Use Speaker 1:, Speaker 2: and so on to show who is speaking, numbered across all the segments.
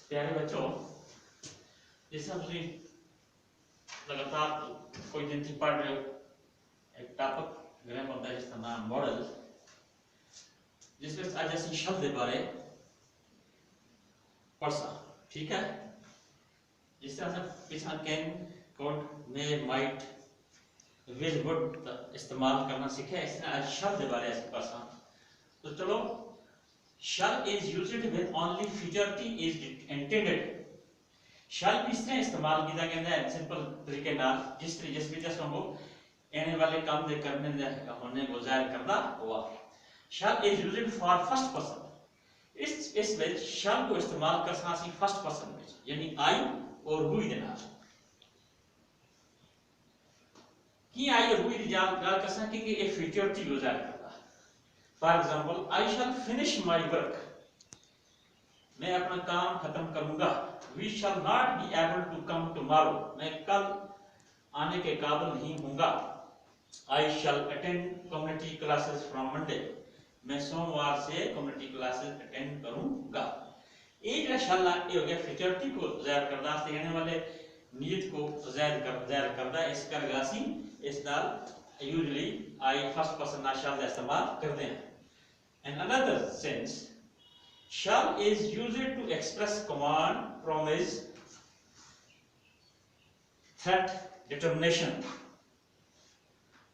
Speaker 1: प्यारे बच्चों, जैसे हम लगातार कोई दिन से पढ़ रहे हो एक टॉपिक ग्रामर होता है जिसका नाम मॉडल, जिसमें आज ऐसे शब्द बारे पढ़सा, ठीक है। जिस तरह से पिछला can, code, may, might, will, would इस्तेमाल करना सीखे, इस तरह आज शब्द बारे ऐसे पढ़सा। तो चलो, shall is used when only future t is intended। shall भी इस तरह इस्तेमाल किया गया है सिंपल तरीके नाल, जिस वजह से हमको आने वाले काम दे करने दे होने को जाहिर करना हुआ। shall is used for first person। इस में shall को इस्तेमाल कर सासी फर्स्ट पर्सन में, यानी आई और हुई दे नाल की आई और हुई दी जान गाल कर सा कि ये फ्यूचर टी को जाहिर करता। For example, I shall finish my work, मैं अपना काम खत्म करूंगा। We shall not be able to come tomorrow, मैं कल आने के काबिल नहीं होऊंगा। I shall attend community classes from Monday, मैं सोमवार से कम्युनिटी क्लासेस अटेंड करूंगा। एक शैल ये हो गया फ्यूचर टी को जाहिर करदा, आने वाले नीयत को जाहिर करदा। इस करगासी इस नाल यूजुअली आई फर्स्ट पर्सन ना शैल का इस्तेमाल करते हैं। In another sense, shall is used to express command, promise, threat, determination,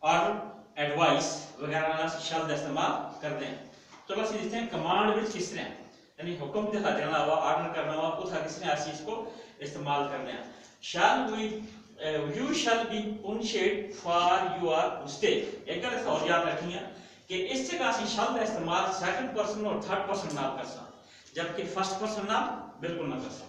Speaker 1: order, advice वगैरह ना shall का इस्तेमाल करते हैं। तो बस देखते हैं कमांड में किस तरह, यानी हुक्म दिखा देना हुआ, ऑर्डर करना हुआ, उस किस तरह इस चीज को इस्तेमाल करते हैं। shall we you shall be punished for your mistake। एक गल और याद रखिए कि इस जगह से शब्द का इस्तेमाल सेकंड पर्सन और थर्ड पर्सन नाल कर सा, जबकि फर्स्ट पर्सन नाल बिल्कुल ना कर सा।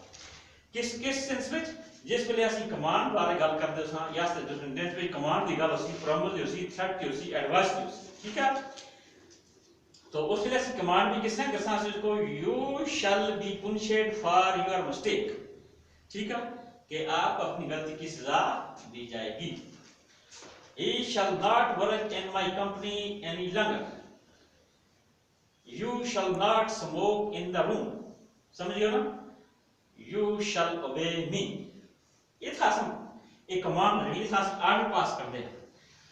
Speaker 1: किस सेंस में, जिस वेले असि कमांड बारे गल करदे सा या जो सेंटेंस में कमांड दी गल होसी, प्रॉमिस होसी, थ्रेट होसी, एडवाइस होसी, ठीक है। तो उस वेले असि कमांड भी किस तरह कर सा, इसको you shall be punished for your mistake, ठीक है, कि आप अपनी गलती की सजा दी जाएगी। He shall not work in my company any longer। You shall not smoke in the room। समझिए ना, You shall obey me। ये था सम एक कमांड नहीं, था ऑर्डर पास कर दे,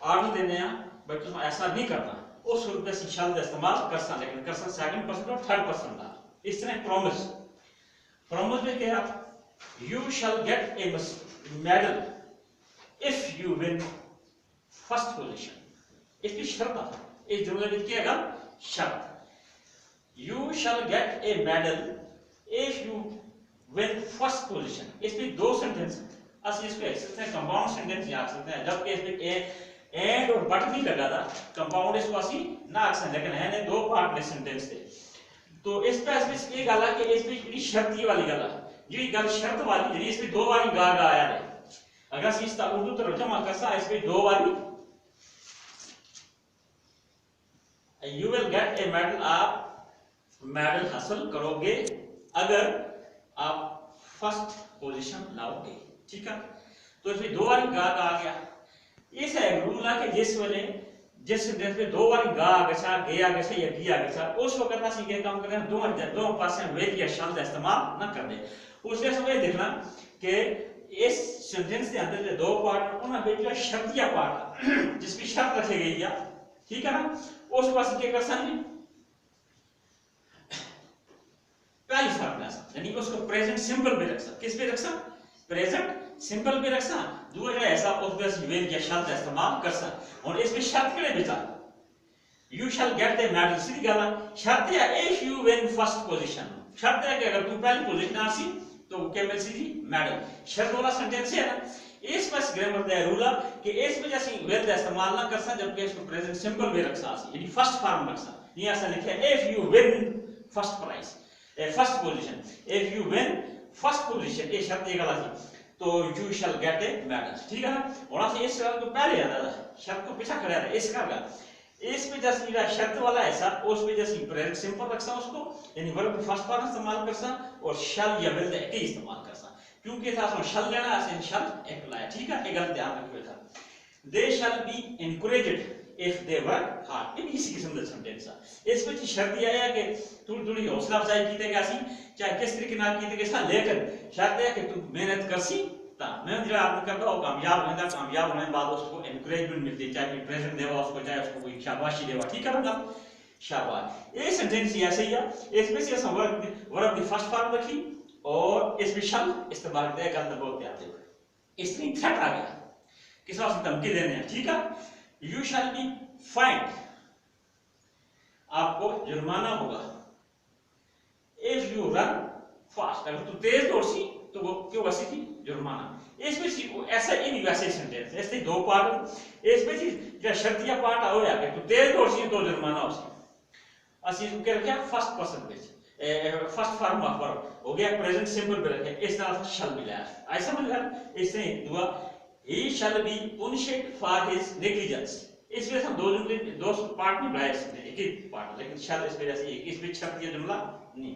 Speaker 1: ऑर्डर देने हैं, बट तुम ऐसा नहीं करना। उस रूप में shall का इस्तेमाल कर सकते, लेकिन कर सकते सेकंड पर्सन और थर्ड पर्सन का। इस तरह प्रॉमिस में क्या, You shall get a medal if you win first position. इसकी शर्त है, इस जुमले में क्या है शर्त, you shall get a medal if you win first position. इसमें दो सेंटेंस हैं, असली इसको एक सकते हैं कंपाउंड सेंटेंस याद सकते हैं, जबकि इसमें एंड और बट नहीं लगा था, कंपाउंड इसको असली ना अक्सर, लेकिन है ने दो पार्ट में सेंटेंस थे। तो इस पे इसमें ये गल है कि इसमें शर्त वाली गल है, जी गल शर्त वाली, जी इसमें दो बारी गा आया है। अगर इसका उर्दू तर्जुमा करसा, इसमें दो बारी You will get a medal, आप मेडल हासिल करोगे अगर आप फर्स्ट पोजीशन लाओगे, ठीक है। तो इसमें दो बारी गा आ गया। इस है रूल है कि जिस वेले जिस सेंटेंस में दो बारी गा आ गया, गे आ गया या गी आ गया, उस वक्त असं ये काम करें दो पासे वेल या शब्द का इस्तेमाल ना कर दे। उसने समय देखना कि इस सेंटेंस के अंदर जो दो पार्ट उन्होंने जो शर्तिया पार्ट जिसकी शर्त रखी गई है, ठीक है ना, उस पास क्या कर सकते, पहली फॉर्म यानी उसको प्रेजेंट सिंपल पे रख सकते, किस पे रख सकते, प्रेजेंट सिंपल पे रख सकते। दूसरा जो ऐसा उस पे वेल या शब्द का इस्तेमाल कर सकते। और इसमें शर्त के लिए बेटा you shall get the medal, सीधी गल शर्त है if you win first position. शर्त है कि अगर तुम पहली पोजीशन आसी तो क्या मिल सीधी मेडल। शर्त वाला सेंटेंस है ना, इस बस ग्रामर का रूल है कि इस वजह से वेल का इस्तेमाल ना कर सकते, जबकि इसको प्रेजेंट सिंपल में रख सकते, यानी फर्स्ट फॉर्म रख सकते। ये ऐसा लिखा है if you win first prize, first position, if you win first position, ये शर्त ये गलत है, तो you shall get a medal, ठीक है ना। और इस शर्त को पहले आता था, शर्त को पीछा खड़ा है इस का इस पे जैसे शर्त वाला ऐसा, उस पे जैसे प्रेजेंट सिंपल रख सकते उसको, यानी वर्ब फर्स्ट फॉर्म इस्तेमाल कर सकते, और शैल या विल का इस्तेमाल कर सकते, क्योंकि था उसमें शल लेना ऐसे शल एक लाया, ठीक है, एक गलत ध्यान रखिए था। They shall be encouraged, if they work hard ये भी इसी किस्म का सेंटेंस है इस ਵਿੱਚ शर्त ये है कि थोड़ी थोड़ी हौसला अफजाई कीते गया सी चाहे किस तरीके नाल कीते गया सा लेकिन शर्त है कि तू मेहनत करसी ता मैं जरा आदमी करता हो कामयाब होने के बाद उसको एनकरेजमेंट मिलती है चाहे प्रेजेंट देवा उसको चाहे उसको कोई शाबाशी देवा ठीक है ना शाबाश ये सेंटेंस ही ऐसे ही है इसमें से हम वर्ब की फर्स्ट फॉर्म रखी और इसमें शल इस्तेमाल किया गलत बोलते आते हुए इसमें थ्रेट आ गया किसी से धमकी देने हैं ठीक है यू शैल बी फाइंड आपको जुर्माना होगा इफ यू रन फास्ट अगर तू तेज दौड़सी तो वो क्यों वैसे थी जुर्माना इसमें सी ऐसा ही नहीं वैसे सेंटेंस ऐसे दो पार्ट इसमें सी जो शर्तिया पार्ट हो या कि तू तेज दौड़सी तो जुर्माना होसी ਅਸੀਂ इसको क्या रखा फर्स्ट पर्सन ਵਿੱਚ फर्स्ट फॉर्म ऑफ वर्ब हो गया प्रेजेंट सिंपल पे रखे इस तरह से शैल मिला है ऐसा मतलब इससे दुआ he shall be punished for his negligence इसमें हम दो पार्ट नहीं बनाए इसमें एक ही पार्ट लेकिन शैल इस वजह से इसमें शब्द ये जुमला नहीं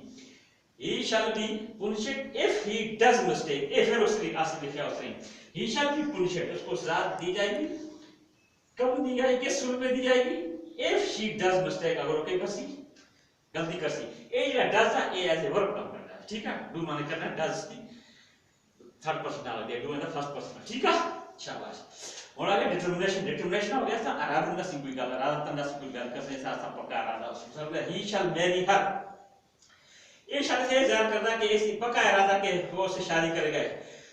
Speaker 1: he shall be punished if he does mistake if है उसकी असली लिखा उसने he shall be punished उसको सजा दी जाएगी कब दी जाएगी किस सूरत में दी जाएगी if she does mistake अगर ओके करसी गलती करसी ए जो does है ए एज ए वर्ब काम करता है ठीक है डू माने करना does की थर्ड पर्सन डाल दिया do in the first person ठीक है शाबाश और आगे डिटरमिनेशन हो गया था आराधन का सिंपल गल आराधन का सिंपल गल कैसे साथ पक्का इरादा उसमें ही शैल मैरी हर ये शर्त से जान करना कि इस पक्का इरादा के वो से शादी करेगा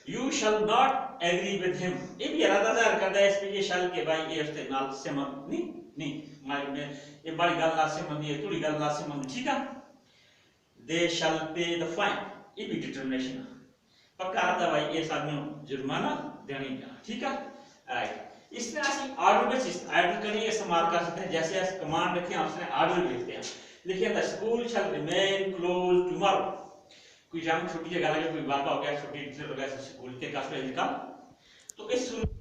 Speaker 1: you shall not agree with him ये भी इरादा जाहिर करता है इसमें ये शैल के भाई ये उसके नाल सहमत नहीं माइंड में ये बड़ी गल ना सहमत है थोड़ी गल ना सहमत ठीक है दे शैल पे द फाइन ये भी डिटरमिनेशन पक्का इरादा भाई ये आदमी जुर्माना देनी है ठीक है राइट इसमें ਅਸੀਂ आर्डर में आर्डर करिए इस्तेमाल कर सकते हैं जैसे ऐसे कमांड रखें उसने आर्डर लिखते हैं लिखिए the school shall remain close tomorrow कोई जाम छुट्टी जगह लगे कोई वाक़ा हो गया छुट्टी हो गया स्कूल के काफी का तो इस सूरत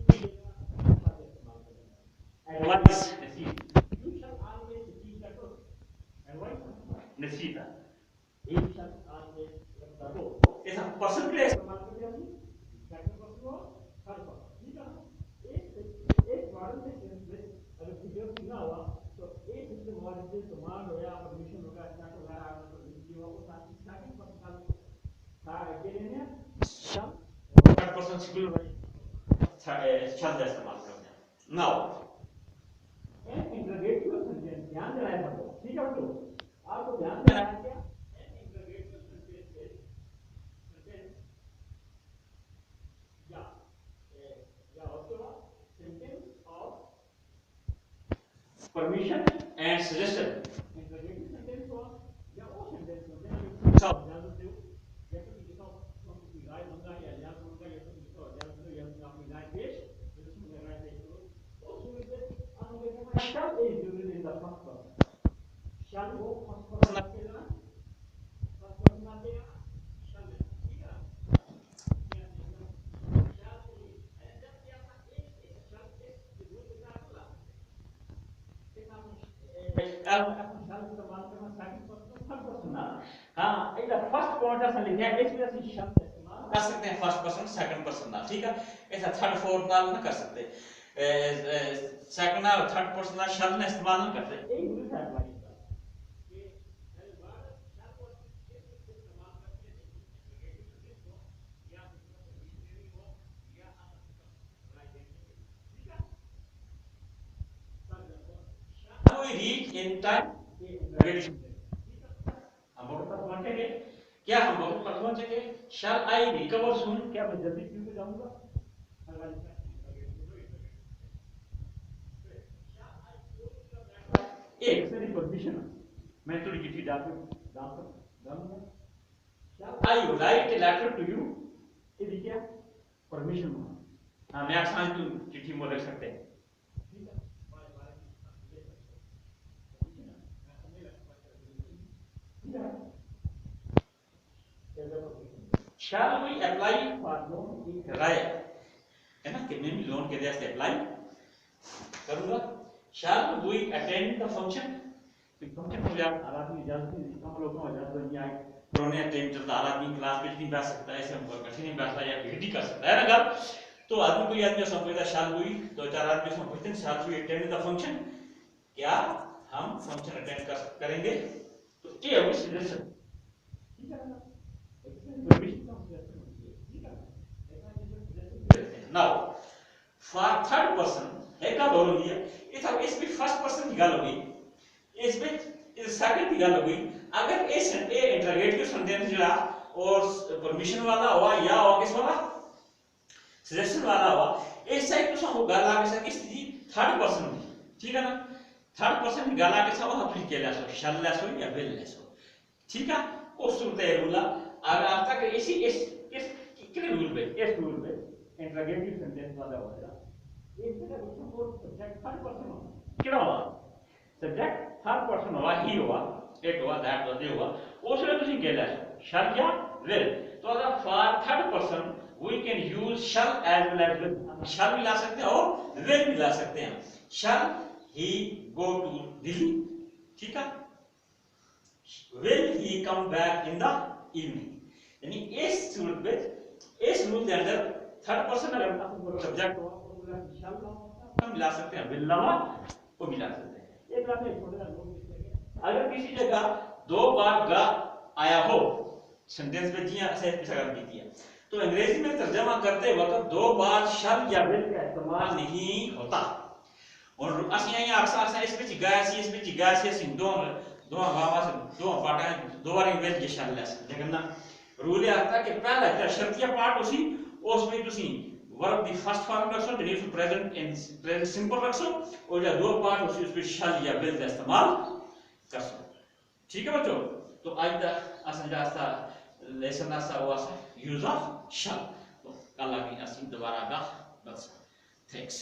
Speaker 1: advice you shall always teach the truth advice नसीहत you shall always the truth ऐसा पर्सन के इस्तेमाल करते हैं सेकंड पर्सन को थर्ड पर्सन ठीक है एक मॉडल से अगर वीडियो ना हुआ तो एक इससे मॉडल से कमांड होया परमिशन होगा स्टार्ट होगा आपको वीडियो वो साथ स्टार्टिंग पर्सन था के लिए शम थर्ड पर्सन सिंगुलर भाई शब्द इस्तेमाल करते हैं नाउ एन इंटरोगेटिव सेंटेंस ध्यान देना है आपको ठीक है तो आपको ध्यान देना है क्या एन इंटरोगेटिव सेंटेंस या उसके बाद sentence of permission and suggestion interrogative sentence हुआ या वो सेंटेंस होते हैं सब इजाजत दो या तो किसी का कोई राय मांगा या इजाजत मांगा या तो किसी का इजाजत दो या अपनी राय पेश जिसमें राय पेश करो उस सूरत में अनुभव में shall is used in the first person shall वो फर्स्ट पर्सन के लिए फर्स्ट पर्सन आते हैं शल ठीक है हाँ एक फर्स्ट पॉइंट ऐसा लिखा है इसमें से शब्द इस्तेमाल कर सकते हैं फर्स्ट पर्सन सेकंड पर्सन ना ठीक है ऐसा थर्ड फोर्थ नाल ना कर सकते सेकंड और थर्ड पर्सन ना शब्द ना इस्तेमाल ना करते एक दूसरे से अप्लाई reach in time हम बहुत तक पहुंचेंगे क्या हम बहुत तक पहुंचेंगे shall I recover soon क्या मैं जल्दी क्यों पे जाऊंगा एक मेरी परमिशन मैं थोड़ी चिट्ठी डालूंगा shall I write a letter to you ये क्या परमिशन हाँ मैं आसान तू चिट्ठी में लिख सकते हैं Shall we apply for loan in Raya? है ना कितने भी लोन के लिए से अप्लाई करूंगा Shall we attend the function? Function में आप आदमी इजाजत नहीं हम लोगों को इजाजत नहीं आई कोरोना टाइम चलता आदमी क्लास में नहीं बैठ सकता ऐसे हम कठिन नहीं बैठता या भिड़ी कर सकता है ना तो आदमी कोई आदमी समझता Shall we तो चार आदमी समझते हैं Shall we attend the function क्या हम फंक्शन अटेंड करेंगे, तो ये होगी सजेशन, ठीक है ना। नाउ फॉर थर्ड पर्सन है का बोल लिया, इसमें फर्स्ट पर्सन की गल हो गई, इसमें सेकंड की गल हो गई। अगर ये इंटरोगेटिव सेंटेंस जो और परमिशन वाला हुआ या किस वाला सजेशन वाला हुआ, इस साइड तो हम गल आगे से किस थर्ड पर्सन की, ठीक है ना। थर्ड पर्सन की गल आगे से हम फिर के लेसो शल लेसो या विल लेसो, ठीक है। उस सूरत रूल अगर आप तक इसी इस कितने रूल पे, इस रूल पे इंटरोगेटिव सेंटेंस वाला होगा, इस तरह को सब्जेक्ट थर्ड पर्सन होगा, क्या होगा सब्जेक्ट थर्ड पर्सन हुआ, ही हुआ, इट हुआ, दैट हुआ, दे हुआ, उसमें तुम कह लेसो शल या विल। तो अगर for third person we can use shall as well as will, shall भी ला सकते हैं और will भी ला सकते हैं। shall he go to Delhi, ठीक है। will he come back in the evening, यानी इस सूरत में इस रूल के अंदर थर्ड पर्सन अगर सब्जेक्ट हुआ तो shall हम मिला सकते हैं, will लावा वो मिला सकते हैं। एक बात है छोटा, अगर किसी जगह दो बार गा आया हो सेंटेंस में जिया ऐसे सगल की है, तो अंग्रेजी में तर्जमा करते वक्त दो बार शल या विल का इस्तेमाल नहीं होता। और असि यहाँ अक्सर इसमें चिगासी दो गावा से दो पार्ट दो बार विल के शल लेस, लेकिन ना रूल आता कि पहला जो शर्तिया पार्ट उसी उसमें तुसी वर्ब दी फर्स्ट फॉर्म रखो, tennis present in present simple रखो, और जो दो पार्ट उसी उसमें शल या विल का इस्तेमाल कर सो, ठीक है बच्चों। तो आज तक असन जास्ता लेसन आसा हुआ यूज ऑफ shall, तो कल आगे दोबारा का बस, थैंक्स।